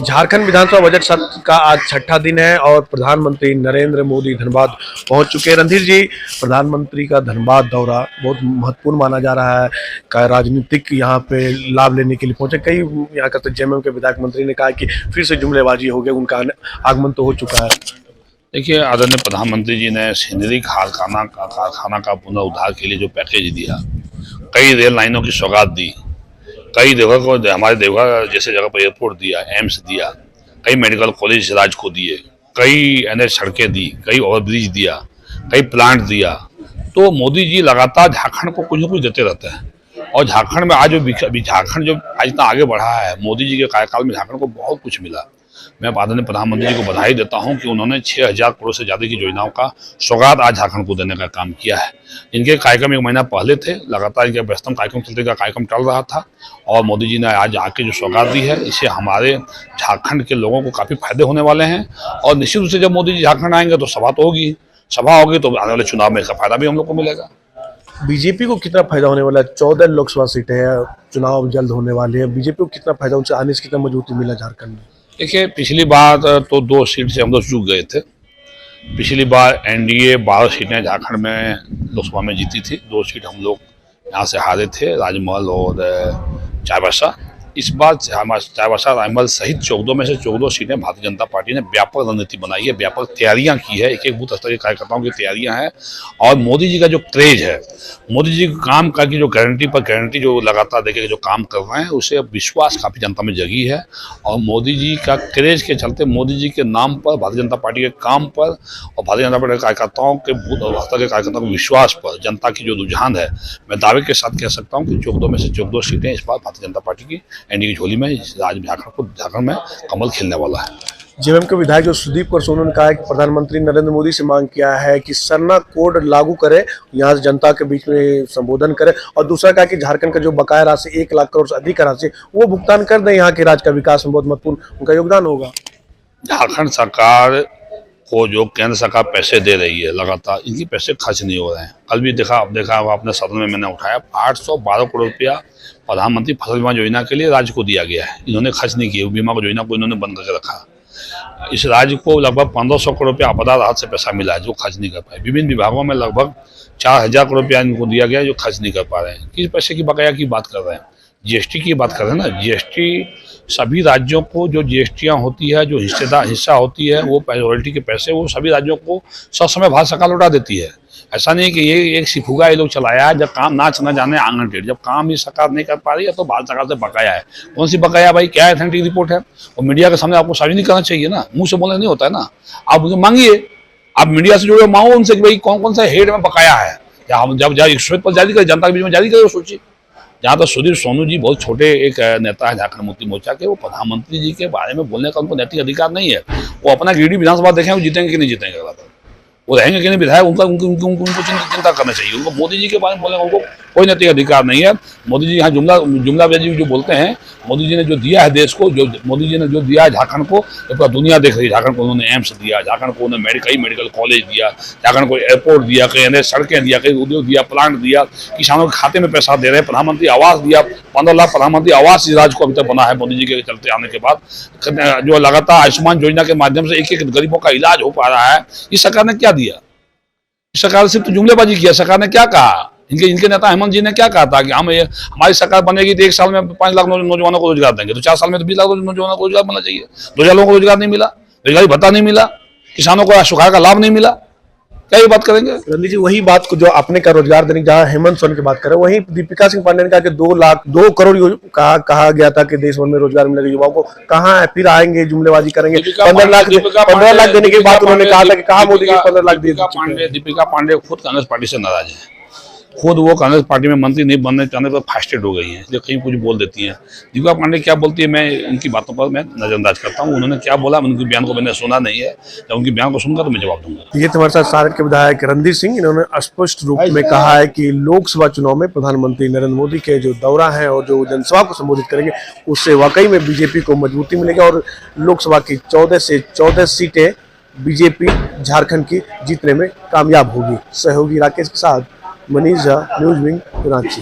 झारखंड विधानसभा budget सत्र का आज छठा दिन है और प्रधानमंत्री नरेंद्र मोदी धनबाद पहुंच चुके हैं। रणधीर जी, प्रधानमंत्री का धनबाद दौरा बहुत महत्वपूर्ण माना जा रहा है। का राजनीतिक यहाँ पे लाभ लेने के लिए पहुंचे। कई यहाँ का जेएमएम के विधायक मंत्री ने कहा कि फिर से जुमलेबाजी हो गई, उनका आगमन तो हो चुका है। देखिए, आदरणीय प्रधानमंत्री जी ने सिंदरी कारखाना का पुनरुद्धार के लिए जो पैकेज दिया, कई रेल लाइनों की सौगात दी, कई जगह को हमारे देवघर जैसे जगह पर एयरपोर्ट दिया, एम्स दिया, कई मेडिकल कॉलेज राज्य को दिए, कई एनएच सड़कें दी, कई ओवरब्रिज दिया, कई प्लांट दिया। तो मोदी जी लगातार झारखंड को कुछ न कुछ देते रहते हैं और झारखंड में आज झारखंड जो आज इतना आगे बढ़ा है, मोदी जी के कार्यकाल में झारखंड को बहुत कुछ मिला। मैं आदरणीय प्रधानमंत्री जी को बधाई देता हूं कि उन्होंने 6000 करोड़ से ज़्यादा की योजनाओं का सौगात आज झारखंड को देने का काम किया है। इनके कार्यक्रम 1 महीना पहले थे, लगातार इनके व्यस्तम कार्यक्रम चल रहा था और मोदी जी ने आज आके जो सौगात दी है, इससे हमारे झारखंड के लोगों को काफ़ी फायदे होने वाले हैं। और निश्चित रूप से जब मोदी जी झारखंड आएंगे तो सभा होगी तो आने वाले चुनाव में इसका फायदा भी हम लोग को मिलेगा। बीजेपी को कितना फायदा होने वाला है? 14 लोकसभा सीटें हैं, चुनाव जल्द होने वाले हैं। बीजेपी को कितना फायदा, उनसे आने से कितना मजबूती मिला झारखंड में? देखिए, पिछली बार तो 2 सीट से हम लोग चूक गए थे। पिछली बार एनडीए 12 सीटें झारखंड में लोकसभा में जीती थी, 2 सीट हम लोग यहाँ से हारे थे, राजमहल और चाईबासा। इस बार चाईबासा राजमहल सहित 14 में से 14 सीटें भारतीय जनता पार्टी ने व्यापक रणनीति बनाई है, व्यापक तैयारियां की है, एक बूथ स्तर के कार्यकर्ताओं की तैयारियां हैं। और मोदी जी का जो क्रेज है, मोदी जी काम का की जो गारंटी पर गारंटी जो लगातार देके जो काम कर रहे हैं, उससे विश्वास काफ़ी जनता में जगी है। और मोदी जी का क्रेज के चलते, मोदी जी के नाम पर, भारतीय जनता पार्टी के काम पर और भारतीय जनता पार्टी के कार्यकर्ताओं के बूथ स्तर के कार्यकर्ताओं के विश्वास पर जनता की जो रुझान है, मैं दावे के साथ कह सकता हूँ कि 14 में से 14 सीटें इस बार भारतीय जनता पार्टी की एनडीए की झोली में झारखंड में कमल खिलने वाला है। जेएमएम के विधायक जो सुदीप कर सोनू ने कहा है कि प्रधानमंत्री नरेंद्र मोदी से मांग किया है कि सरना कोड लागू करे, यहाँ से जनता के बीच में संबोधन करे। और दूसरा कहा कि झारखंड का जो बकाया राशि 1 लाख करोड़ से अधिक राशि वो भुगतान कर दें, यहाँ के राज्य का विकास में बहुत महत्वपूर्ण उनका योगदान होगा। झारखंड सरकार को जो केंद्र सरकार पैसे दे रही है, लगातार इनकी पैसे खर्च नहीं हो रहे हैं। कल भी देखा होगा अपने सदन में मैंने उठाया, 812 करोड़ रुपया प्रधानमंत्री फसल बीमा योजना के लिए राज्य को दिया गया है। इन्होंने खर्च नहीं किया, बीमा योजना को इन्होंने बंद करके रखा। इस राज्य को लगभग 1500 करोड़ रुपया आपदा राहत से पैसा मिला है जो खर्च नहीं कर पाए। विभिन्न विभागों में लगभग 4000 करोड़ रुपया इनको दिया गया जो खर्च नहीं कर पा रहे हैं। किस पैसे की बकाया की बात कर रहे हैं? जीएसटी की बात कर रहे हैं ना। जीएसटी सभी राज्यों को जो जीएसटियाँ होती है, जो हिस्सा होती है, वो रॉयल्टी के पैसे वो सभी राज्यों को ससमय भारत सरकार लौटा देती है। ऐसा नहीं कि ये एक सिफुगा ये लोग चलाया है, जब काम नाच न जाने आंगन टेढ़। जब काम ये सरकार नहीं कर पा रही है तो भारत सरकार से बकाया है। कौन सी बकाया भाई? क्या अथेंटिक रिपोर्ट है? और मीडिया के सामने आपको सार्वजनिक करना चाहिए ना, मुंह से बोलना नहीं होता है ना। आप उनसे मांगिए, आप मीडिया से जुड़े मांगो उनसे कि भाई कौन कौन सा हेड में बकाया है, या हम जब एक श्वेत पत्र जारी करें, जनता के बीच में जारी करें, सोचिए। जहाँ तक सुधीर सोनू जी बहुत छोटे एक नेता है झारखंड मुक्ति मोर्चा के, वो प्रधानमंत्री जी के बारे में बोलने का उनको नैतिक अधिकार नहीं है। वो अपना गिरिडीह विधानसभा देखें, वो जीतेंगे कि नहीं जीतेंगे, वो रहेंगे कि नहीं विधायक, उनको चिंता करना चाहिए। उनको मोदी जी के बारे में बोलने का उनको कोई नैतिक अधिकार नहीं है। मोदी जी यहाँ जुमलाबाजी जो बोलते हैं, मोदी जी ने जो दिया है देश को, जो मोदी जी ने जो दिया है झारखंड को, तो पूरा दुनिया देख रही है। झारखंड को उन्होंने एम्स दिया, झारखंड को उन्होंने कई मेडिकल कॉलेज दिया, झारखंड को एयरपोर्ट दिया, कई अन्य सड़कें दिया, कई उद्योग दिया, प्लांट दिया, किसानों के खाते में पैसा दे रहे हैं। प्रधानमंत्री आवास दिया, 15 लाख प्रधानमंत्री आवास इस राज्य को अभी तक बना है मोदी जी के चलते आने के बाद। जो लगातार आयुष्मान योजना के माध्यम से एक गरीबों का इलाज हो पा रहा है। इस सरकार ने क्या दिया? इस सरकार सिर्फ तो जुमलेबाजी किया। सरकार ने क्या कहा? इनके नेता हेमंत जी ने क्या कहा था कि हमारी सरकार बनेगी तो 1 साल में 5 लाख नौजवानों को रोजगार देंगे, तो 4 साल में तो 20 लाख नौजवानों को रोजगार मिलना चाहिए। 2000 लोगों को रोजगार नहीं मिला, रोजगारी भत्ता नहीं मिला, किसानों को सुखाड़ का लाभ नहीं मिला। क्या ये बात करेंगे? रणधीर जी, वही बात को जो आपने का रोजगार देने, जहाँ हेमंत सोरेन की बात कर रहे हैं, वहीं दीपिका सिंह पांडे ने कहा कि 2 करोड़ कहा गया था कि देश भर में रोजगार मिलेगा युवाओं को। कहाँ है? फिर आएंगे जुमलेबाजी करेंगे। 15 लाख देने की बात उन्होंने कहा था कि कहाँ मोदी जी 15 लाख दिए। दीपिका पांडे खुद कांग्रेस पार्टी से नाराज है। खुद वो कांग्रेस पार्टी में मंत्री नहीं बनने चाहने पर फास्टेड हो गई हैं, जो कहीं कुछ बोल देती हैं। दीपिका पांडे क्या बोलती है, मैं उनकी बातों पर मैं नजरअंदाज करता हूँ। उन्होंने क्या बोला, उनके बयान को मैंने सुना नहीं है। जब उनके बयान को सुनकर तो मैं जवाब दूंगा। ये हमारे साथ सारण के विधायक रणधीर सिंह, इन्होंने स्पष्ट रूप में कहा है कि लोकसभा चुनाव में प्रधानमंत्री नरेंद्र मोदी के जो दौरा है और जो जनसभा को संबोधित करेंगे, उससे वाकई में बीजेपी को मजबूती मिलेगी और लोकसभा की 14 से 14 सीटें बीजेपी झारखंड की जीतने में कामयाब होगी। सहयोगी राकेश के साथ मनीष झा, न्यूज विंग, रांची।